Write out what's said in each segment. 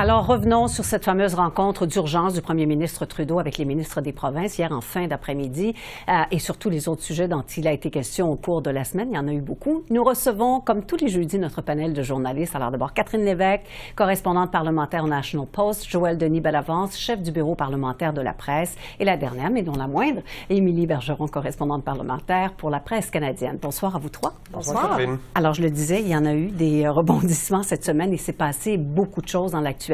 Alors, revenons sur cette fameuse rencontre d'urgence du premier ministre Trudeau avec les ministres des provinces hier en fin d'après-midi et surtout les autres sujets dont il a été question au cours de la semaine. Il y en a eu beaucoup. Nous recevons, comme tous les jeudis, notre panel de journalistes. Alors d'abord, Catherine Lévesque, correspondante parlementaire au National Post, Joël Denis-Bellavance, chef du bureau parlementaire de la presse, et la dernière, mais non la moindre, Émilie Bergeron, correspondante parlementaire pour la presse canadienne. Bonsoir à vous trois. Bonsoir. Alors, je le disais, il y en a eu des rebondissements cette semaine. Il s'est passé beaucoup de choses dans l'actualité.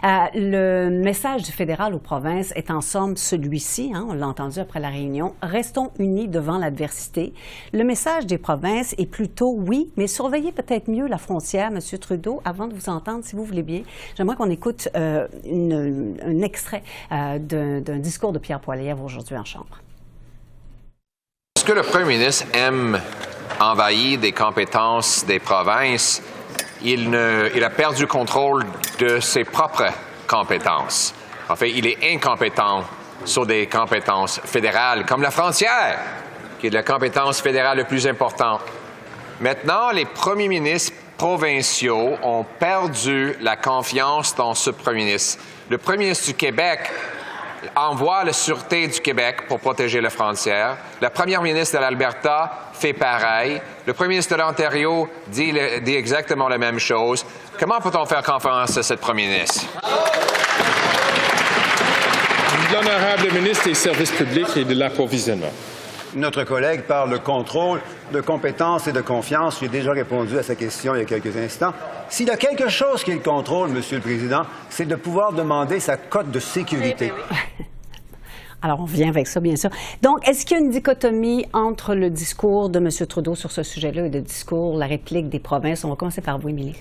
Le message du fédéral aux provinces est en somme celui-ci, on l'a entendu après la réunion, restons unis devant l'adversité. Le message des provinces est plutôt oui, mais surveillez peut-être mieux la frontière, M. Trudeau, avant de vous entendre, si vous voulez bien. J'aimerais qu'on écoute un extrait d'un discours de Pierre Poilievre aujourd'hui en Chambre. Est-ce que le premier ministre aime envahir des compétences des provinces? Il a perdu le contrôle de ses propres compétences. En fait, il est incompétent sur des compétences fédérales, comme la frontière, qui est la compétence fédérale la plus importante. Maintenant, les premiers ministres provinciaux ont perdu la confiance dans ce premier ministre. Le premier ministre du Québec envoie la Sûreté du Québec pour protéger la frontière. La première ministre de l'Alberta fait pareil. Le premier ministre de l'Ontario dit exactement la même chose. Comment peut-on faire confiance à ce premier ministre? L'honorable ministre des Services publics et de l'approvisionnement. Notre collègue parle de contrôle, de compétence et de confiance. J'ai déjà répondu à sa question il y a quelques instants. S'il y a quelque chose qui est le contrôle, Monsieur le Président, c'est de pouvoir demander sa cote de sécurité. Alors, on vient avec ça, bien sûr. Donc, est-ce qu'il y a une dichotomie entre le discours de M. Trudeau sur ce sujet-là et le discours, la réplique des provinces? On va commencer par vous, Émilie.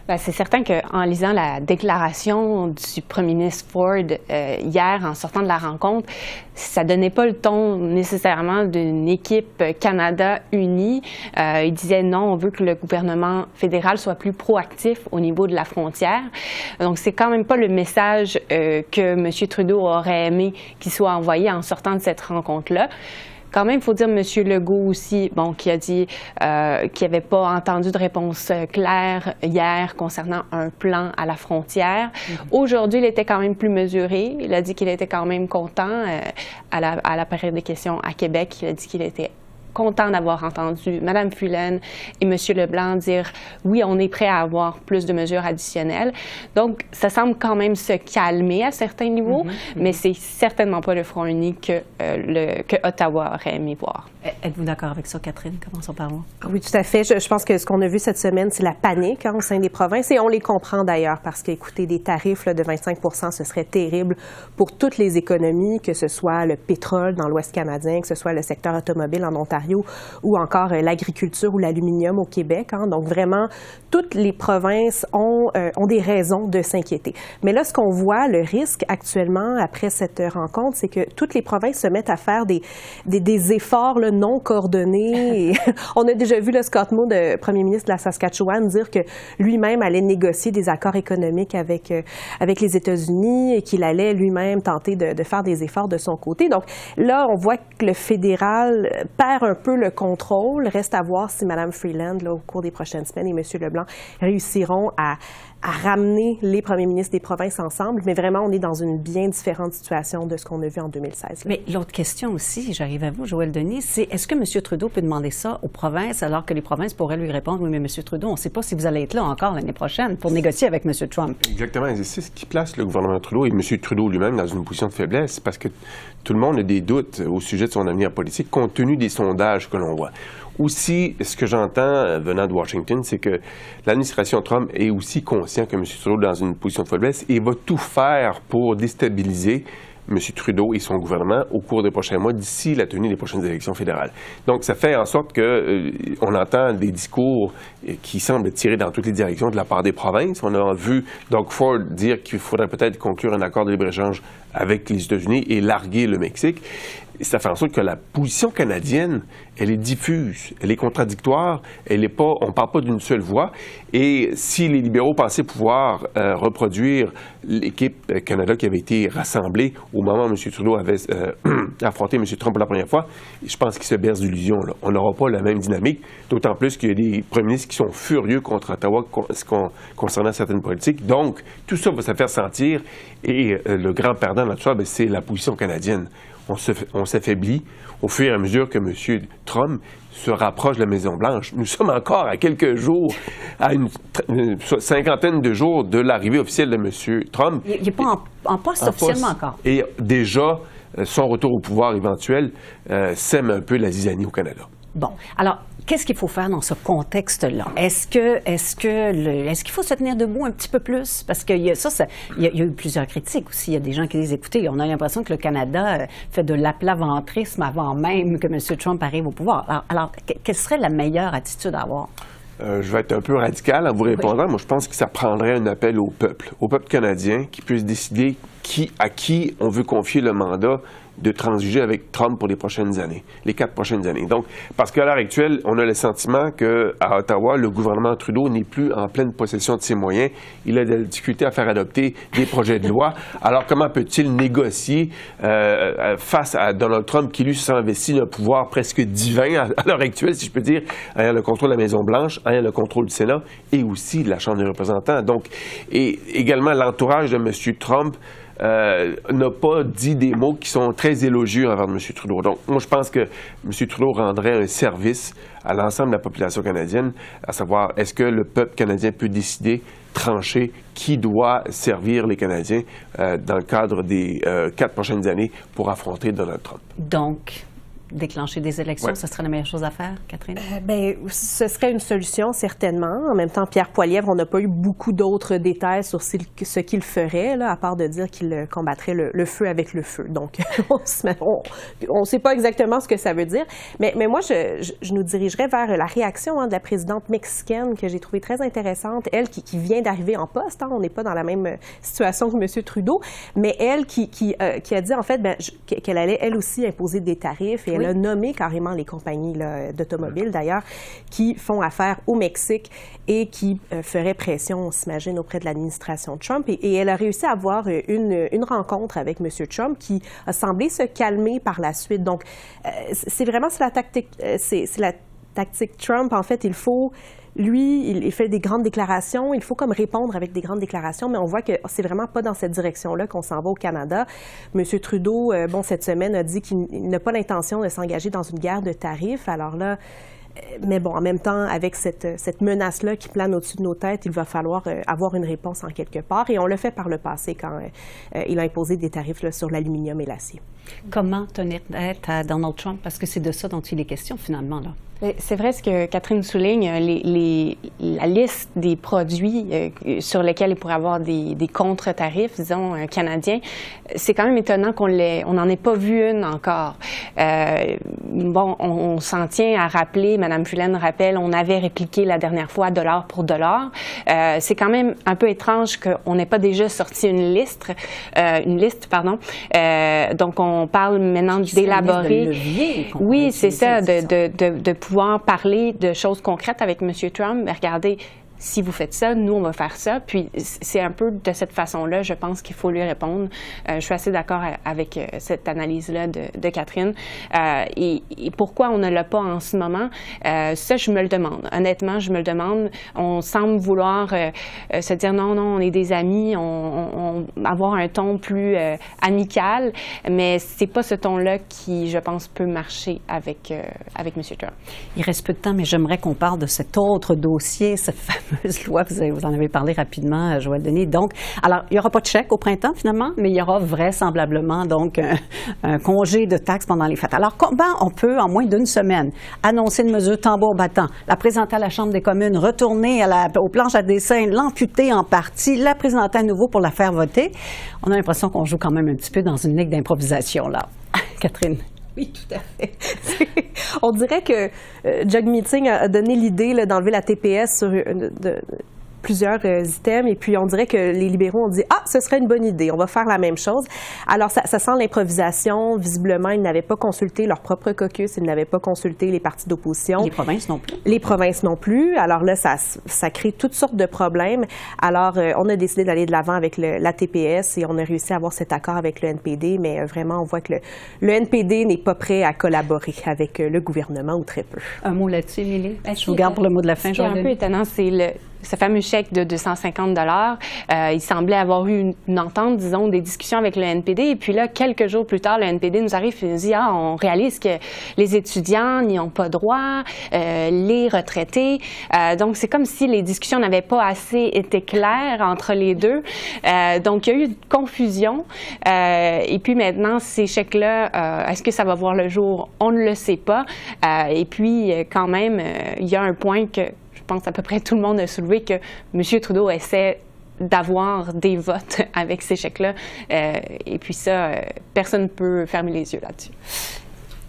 Bien, c'est certain qu'en lisant la déclaration du premier ministre Ford hier, en sortant de la rencontre, ça donnait pas le ton nécessairement d'une équipe Canada unie. Il disait non, on veut que le gouvernement fédéral soit plus proactif au niveau de la frontière. Donc, c'est quand même pas le message que M. Trudeau aurait aimé qu'il soit envoyé en sortant de cette rencontre-là. Quand même, il faut dire M. Legault aussi, qui a dit qu'il n'avait pas entendu de réponse claire hier concernant un plan à la frontière. Aujourd'hui, il était quand même plus mesuré. Il a dit qu'il était quand même content à la période des questions à Québec. Il a dit qu'il était content d'avoir entendu Mme Freeland et M. Leblanc dire « oui, on est prêt à avoir plus de mesures additionnelles ». Donc, ça semble quand même se calmer à certains niveaux, mais c'est certainement pas le front uni que Ottawa aurait aimé voir. Êtes-vous d'accord avec ça, Catherine? Commençons par moi. Oui, tout à fait. Je pense que ce qu'on a vu cette semaine, c'est la panique au sein des provinces, et on les comprend d'ailleurs, parce qu'écoutez, des tarifs de 25 % ce serait terrible pour toutes les économies, que ce soit le pétrole dans l'Ouest canadien, que ce soit le secteur automobile en Ontario, ou encore l'agriculture ou l'aluminium au Québec. Donc vraiment, toutes les provinces ont des raisons de s'inquiéter. Mais là, ce qu'on voit, le risque actuellement après cette rencontre, c'est que toutes les provinces se mettent à faire des efforts non coordonnés. Et on a déjà vu Scott Moe, le premier ministre de la Saskatchewan, dire que lui-même allait négocier des accords économiques avec les États-Unis et qu'il allait lui-même tenter de faire des efforts de son côté. Donc là, on voit que le fédéral perd un peu le contrôle. Reste à voir si Mme Freeland, au cours des prochaines semaines, et M. Leblanc réussiront à ramener les premiers ministres des provinces ensemble. Mais vraiment, on est dans une bien différente situation de ce qu'on a vu en 2016. Mais l'autre question aussi, j'arrive à vous, Joël Denis, c'est est-ce que M. Trudeau peut demander ça aux provinces alors que les provinces pourraient lui répondre « oui, mais M. Trudeau, on ne sait pas si vous allez être là encore l'année prochaine pour négocier avec M. Trump ». Exactement. C'est ce qui place le gouvernement Trudeau et M. Trudeau lui-même dans une position de faiblesse parce que tout le monde a des doutes au sujet de son avenir politique compte tenu des sondages que l'on voit. Aussi, ce que j'entends venant de Washington, c'est que l'administration Trump est aussi conscient que M. Trudeau est dans une position de faiblesse et va tout faire pour déstabiliser M. Trudeau et son gouvernement au cours des prochains mois, d'ici la tenue des prochaines élections fédérales. Donc, ça fait en sorte qu'on entend des discours qui semblent tirer dans toutes les directions de la part des provinces. On a vu Doug Ford dire qu'il faudrait peut-être conclure un accord de libre-échange avec les États-Unis et larguer le Mexique. Et ça fait en sorte que la position canadienne, elle est diffuse, elle est contradictoire, on ne parle pas d'une seule voix. Et si les libéraux pensaient pouvoir reproduire l'équipe Canada qui avait été rassemblée au moment où M. Trudeau avait affronté M. Trump pour la première fois, je pense qu'ils se bercent d'illusions. On n'aura pas la même dynamique, d'autant plus qu'il y a des premiers ministres qui sont furieux contre Ottawa concernant certaines politiques. Donc, tout ça va se faire sentir. Et le grand perdant dans tout ça, c'est la position canadienne. On s'affaiblit au fur et à mesure que M. Trump se rapproche de la Maison-Blanche. Nous sommes encore à quelques jours, à une cinquantaine de jours de l'arrivée officielle de M. Trump. Il n'est pas en poste officiellement encore. Et déjà, son retour au pouvoir éventuel sème un peu la zizanie au Canada. Bon, alors, qu'est-ce qu'il faut faire dans ce contexte-là? Est-ce qu'il faut se tenir debout un petit peu plus? Parce qu'il y a eu plusieurs critiques aussi. Il y a des gens qui disent, écoutez, on a l'impression que le Canada fait de l'aplaventrisme avant même que M. Trump arrive au pouvoir. Alors, quelle serait la meilleure attitude à avoir? Je vais être un peu radical en vous répondant. Oui. Moi, je pense que ça prendrait un appel au peuple canadien qui puisse décider à qui on veut confier le mandat de transiger avec Trump pour les prochaines années, les 4 prochaines années. Donc, parce qu'à l'heure actuelle, on a le sentiment qu'à Ottawa, le gouvernement Trudeau n'est plus en pleine possession de ses moyens. Il a de la difficulté à faire adopter des projets de loi. Alors, comment peut-il négocier face à Donald Trump, qui, lui, se sent investi d'un pouvoir presque divin à l'heure actuelle, si je peux dire, ayant le contrôle de la Maison-Blanche, ayant le contrôle du Sénat et aussi de la Chambre des représentants. Donc, et également, l'entourage de M. Trump n'a pas dit des mots qui sont très élogieux envers M. Trudeau. Donc, moi, je pense que M. Trudeau rendrait un service à l'ensemble de la population canadienne, à savoir, est-ce que le peuple canadien peut décider, trancher, qui doit servir les Canadiens dans le cadre des 4 prochaines années pour affronter Donald Trump. Donc, déclencher des élections, ce serait la meilleure chose à faire, Catherine? Bien, ce serait une solution, certainement. En même temps, Pierre Poilievre, on n'a pas eu beaucoup d'autres détails sur ce qu'il ferait, là, à part de dire qu'il combattrait le feu avec le feu. Donc, on ne sait pas exactement ce que ça veut dire. Mais moi, je nous dirigerais vers la réaction de la présidente mexicaine que j'ai trouvée très intéressante. Elle qui vient d'arriver en poste, on n'est pas dans la même situation que M. Trudeau, mais elle qui a dit, en fait, qu'elle allait, elle aussi, imposer des tarifs. Et elle a nommé carrément les compagnies d'automobiles, d'ailleurs, qui font affaire au Mexique et qui feraient pression, on s'imagine, auprès de l'administration Trump. Et elle a réussi à avoir une rencontre avec M. Trump qui a semblé se calmer par la suite. Donc, c'est la tactique Trump. En fait, lui, il fait des grandes déclarations. Il faut comme répondre avec des grandes déclarations, mais on voit que c'est vraiment pas dans cette direction-là qu'on s'en va au Canada. M. Trudeau, cette semaine, a dit qu'il n'a pas l'intention de s'engager dans une guerre de tarifs. Alors là, mais bon, en même temps, avec cette menace-là qui plane au-dessus de nos têtes, il va falloir avoir une réponse en quelque part. Et on l'a fait par le passé quand il a imposé des tarifs sur l'aluminium et l'acier. Comment tenir tête à Donald Trump? Parce que c'est de ça dont il est question, finalement, là. C'est vrai ce que Catherine souligne, la liste des produits sur lesquels il pourrait avoir des contre-tarifs, disons, canadiens, c'est quand même étonnant qu'on n'en ait pas vu une encore. On s'en tient à rappeler, Mme Fullen rappelle, on avait répliqué la dernière fois dollar pour dollar. C'est quand même un peu étrange qu'on n'ait pas déjà sorti une liste. Donc, on parle maintenant d'élaborer. Oui, c'est ça, de pouvoir parler de choses concrètes avec M. Trump. Mais regardez, si vous faites ça, nous, on va faire ça. Puis c'est un peu de cette façon-là, je pense qu'il faut lui répondre. Je suis assez d'accord avec cette analyse-là de Catherine. Et pourquoi on ne l'a pas en ce moment? Ça, je me le demande. Honnêtement, je me le demande. On semble vouloir se dire non, on est des amis, avoir un ton plus amical, mais c'est pas ce ton-là qui, je pense, peut marcher avec M. Trump. Il reste peu de temps, mais j'aimerais qu'on parle de cet autre dossier, cette fameuse loi, vous en avez parlé rapidement, Joël Denis. Donc, alors, il n'y aura pas de chèque au printemps, finalement, mais il y aura vraisemblablement, donc, un congé de taxes pendant les fêtes. Alors, comment on peut, en moins d'une semaine, annoncer une mesure tambour battant, la présenter à la Chambre des communes, retourner aux planches à dessin, l'amputer en partie, la présenter à nouveau pour la faire voter? On a l'impression qu'on joue quand même un petit peu dans une ligue d'improvisation, là. Catherine? Oui, tout à fait. On dirait que Jog Meeting a donné l'idée d'enlever la TPS plusieurs items et puis on dirait que les libéraux ont dit « Ah, ce serait une bonne idée, on va faire la même chose ». Alors, ça sent l'improvisation. Visiblement, ils n'avaient pas consulté leur propre caucus, ils n'avaient pas consulté les partis d'opposition. Les provinces non plus. Les provinces non plus. Alors là, ça crée toutes sortes de problèmes. Alors, on a décidé d'aller de l'avant avec la TPS et on a réussi à avoir cet accord avec le NPD, mais vraiment, on voit que le NPD n'est pas prêt à collaborer avec le gouvernement ou très peu. Un mot là-dessus, Émilie? Je vous garde pour le mot de la fin. Ce qui est un peu étonnant, c'est ce fameux chèque de 250 $. Il semblait avoir eu une entente, disons, des discussions avec le NPD. Et puis là, quelques jours plus tard, le NPD nous arrive et nous dit « Ah, on réalise que les étudiants n'y ont pas droit, les retraités. » Donc, c'est comme si les discussions n'avaient pas assez été claires entre les deux. Donc, il y a eu une confusion. Et puis maintenant, ces chèques-là, est-ce que ça va voir le jour? On ne le sait pas. Et puis, quand même, il y a un point que je pense à peu près tout le monde a soulevé, que M. Trudeau essaie d'avoir des votes avec ces chèques-là. Et puis ça, personne ne peut fermer les yeux là-dessus.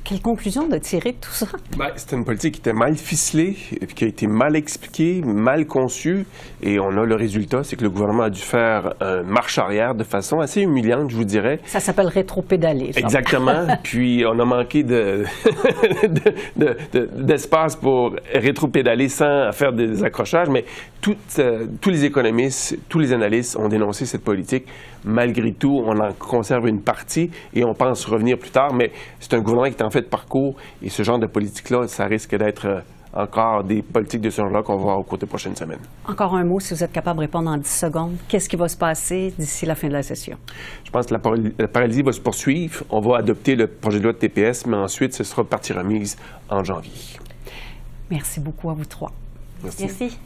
Quelle conclusion de tirer de tout ça? C'était une politique qui était mal ficelée, qui a été mal expliquée, mal conçue. Et on a le résultat, c'est que le gouvernement a dû faire marche arrière de façon assez humiliante, je vous dirais. Ça s'appelle rétro-pédaler. Exactement. Puis on a manqué d'espace pour rétro-pédaler sans faire des accrochages. Mais tous les économistes, tous les analystes ont dénoncé cette politique. Malgré tout, on en conserve une partie et on pense revenir plus tard. Mais c'est un gouvernement qui est en fait de parcours et ce genre de politique-là, ça risque d'être encore des politiques de ce genre-là qu'on va voir au cours des prochaines semaines. Encore un mot, si vous êtes capable de répondre en 10 secondes. Qu'est-ce qui va se passer d'ici la fin de la session? Je pense que la paralysie va se poursuivre. On va adopter le projet de loi de TPS, mais ensuite, ce sera partie remise en janvier. Merci beaucoup à vous trois. Merci. Merci.